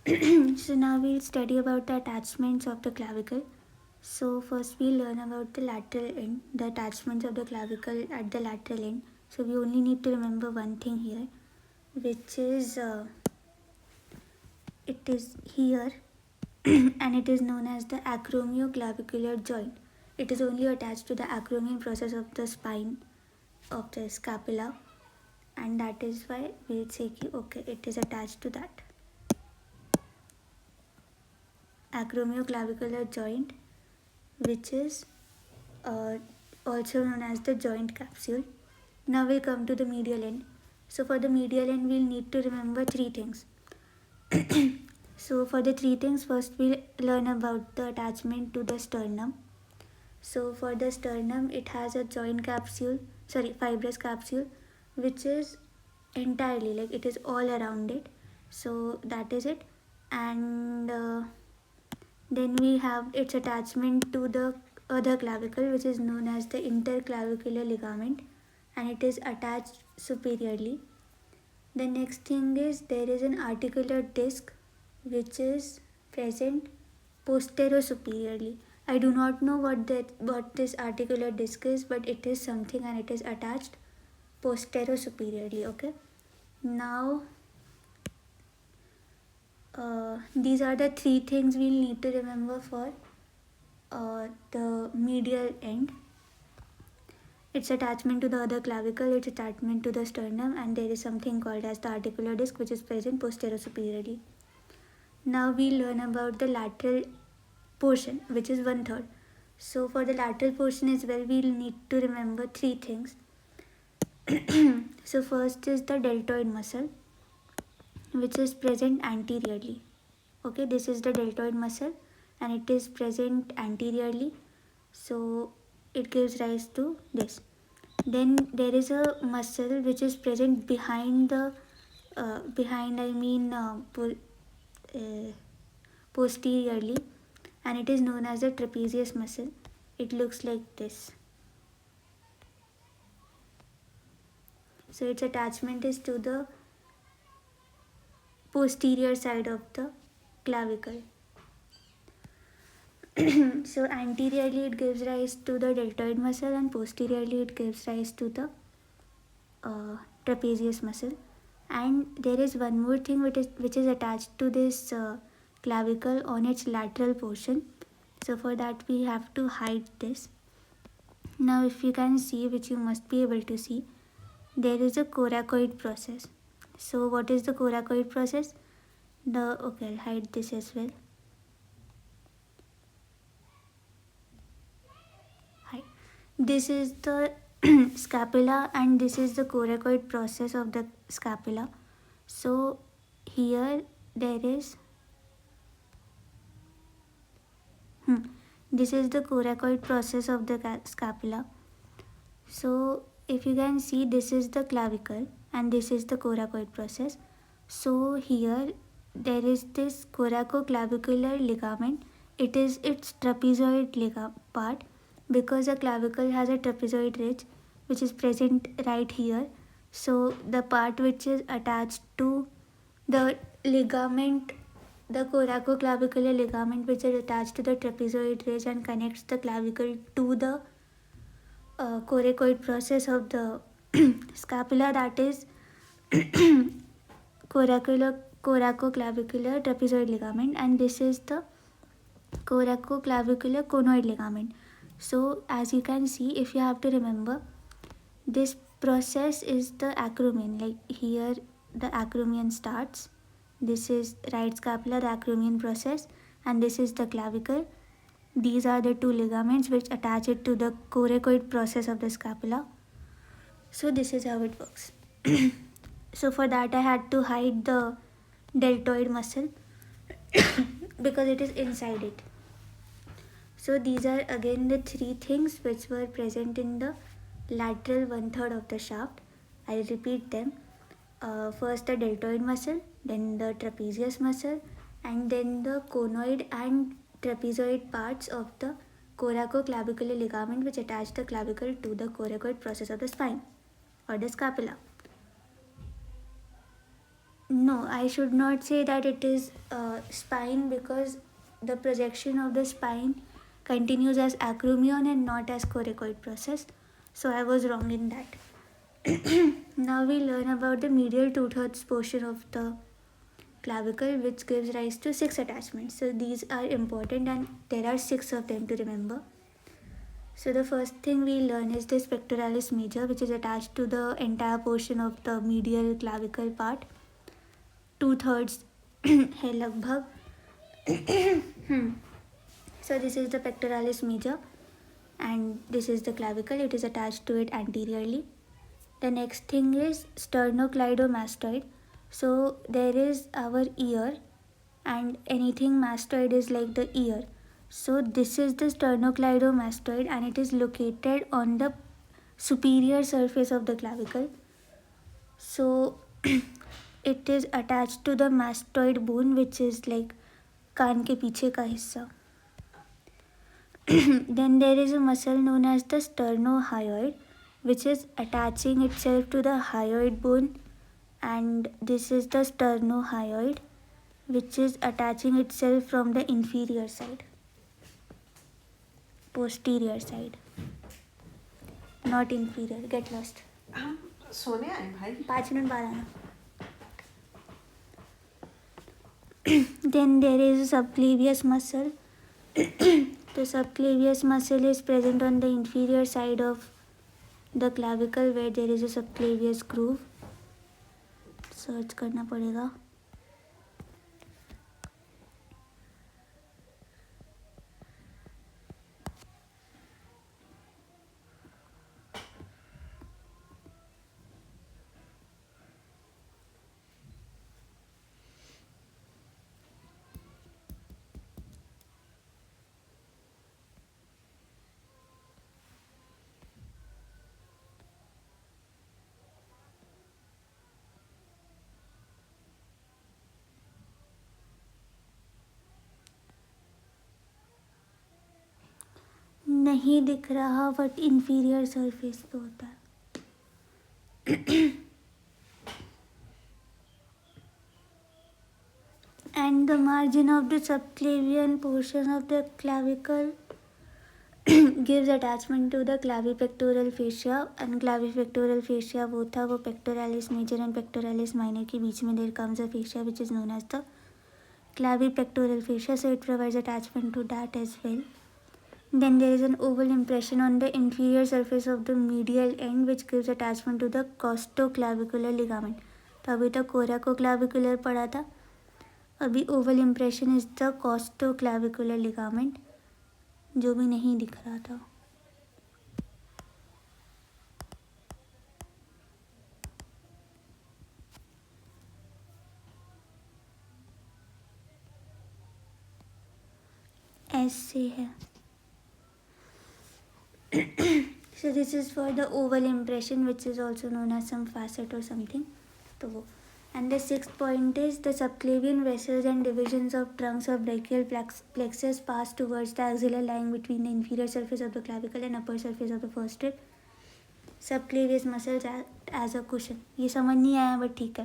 So now we'll study about the attachments of the clavicle. So first we'll learn about the lateral end, the attachments of the clavicle at the lateral end. So we only need to remember one thing here, which is it is here and it is known as the acromioclavicular joint. It is only attached to the acromion process of the spine of the scapula, and that is why we'll say okay, it is attached to that acromioclavicular joint, which is uh, also known as the joint capsule. Now we come to the medial end. So for the medial end, we'll need to remember three things. So for the three things, first we'll learn about the attachment to the sternum. So for the sternum, it has a joint capsule, fibrous capsule, which is entirely, like, it is all around it. So that is it. And then we have its attachment to the other clavicle, which is known as the interclavicular ligament, and it is attached superiorly. The next thing is there is an articular disc which is present posterior-superiorly. I do not know what this articular disc is, but it is something and it is attached posterior-superiorly. Okay. Now, these are the three things we'll need to remember for the medial end. Its attachment to the other clavicle, its attachment to the sternum, and there is something called as the articular disc which is present posterior-superiorly. Now we learn about the lateral portion, which is 1/3. So for the lateral portion as well, we'll need to remember three things. So first is the deltoid muscle, which is present anteriorly. Okay, this is the deltoid muscle and it is present anteriorly. So it gives rise to this. Then there is a muscle which is present behind the posteriorly, and it is known as the trapezius muscle. It looks like this. So its attachment is to the posterior side of the clavicle. So anteriorly it gives rise to the deltoid muscle and posteriorly it gives rise to the trapezius muscle. And there is one more thing which is attached to this clavicle on its lateral portion. So for that we have to hide this. Now if you can see, which you must be able to see, there is a coracoid process. So what is the coracoid process? Okay, I'll hide this as well. Hi. This is the scapula and this is the coracoid process of the scapula. So here there is this is the coracoid process of the scapula. So if you can see, this is the clavicle and this is the coracoid process. So here there is this coracoclavicular ligament. It is its trapezoid part, because the clavicle has a trapezoid ridge which is present right here. So the part which is attached to the ligament, the coracoclavicular ligament, which is attached to the trapezoid ridge and connects the clavicle to the coracoid process of the scapula, that is coracoclavicular trapezoid ligament, and this is the coracoclavicular conoid ligament. So as you can see, if you have to remember, this process is the acromion. Like here the acromion starts. This is right scapula, the acromion process, and this is the clavicle. These are the two ligaments which attach it to the coracoid process of the scapula. So this is how it works. So for that I had to hide the deltoid muscle because it is inside it. So these are again the three things which were present in the lateral 1/3 of the shaft. I repeat them. First the deltoid muscle, then the trapezius muscle, and then the conoid and trapezoid parts of the coracoclavicular ligament which attach the clavicle to the coracoid process of the spine or the scapula. No, I should not say that it is spine, because the projection of the spine continues as acromion and not as coracoid process. So I was wrong in that. Now we learn about the medial two-thirds portion of the clavicle, which gives rise to six attachments. So these are important and there are six of them to remember. So the first thing we learn is the pectoralis major, which is attached to the entire portion of the medial clavicle part. Two-thirds है लगभग. So this is the pectoralis major and this is the clavicle. It is attached to it anteriorly. The next thing is sternocleidomastoid. So there is our ear, and anything mastoid is like the ear. So this is the sternocleidomastoid and it is located on the superior surface of the clavicle. So it is attached to the mastoid bone, which is like कान के पीछे का हिस्सा. Then there is a muscle known as the sternohyoid, which is attaching itself to the hyoid bone, and this is the sternohyoid, which is attaching itself from the inferior side, posterior side, not inferior. Get lost. हम सोने आए भाई. 5 minute बाद आना. Then there is a subclavius muscle. The subclavius muscle is present on the inferior side of the clavicle where there is a subclavius groove. Search करना पड़ेगा. नहीं दिख रहा, बट इंफीरियर सरफेस पे होता है. And the margin of the subclavian portion of the clavicle gives attachment to the clavipectoral fascia, and clavipectoral fascia वो था वो pectoralis major and pectoralis minor के बीच में there comes a fascia which is known as the clavipectoral fascia, so it provides attachment to that as well. Then there is an oval impression on the inferior surface of the medial end which gives attachment to the costoclavicular ligament. तो अभी तक coracoclavicular पढ़ा था, अभी oval impression is the costoclavicular ligament, जो भी नहीं दिख रहा था. ऐसे है. So this is for the oval impression which is also known as some facet or something. तो वो. And the sixth point is the subclavian vessels and divisions of trunks of brachial plexus pass towards the axilla lying between the inferior surface of the clavicle and upper surface of the first rib. Subclavius muscles act as a cushion. ये समझ नहीं आया but ठीक है.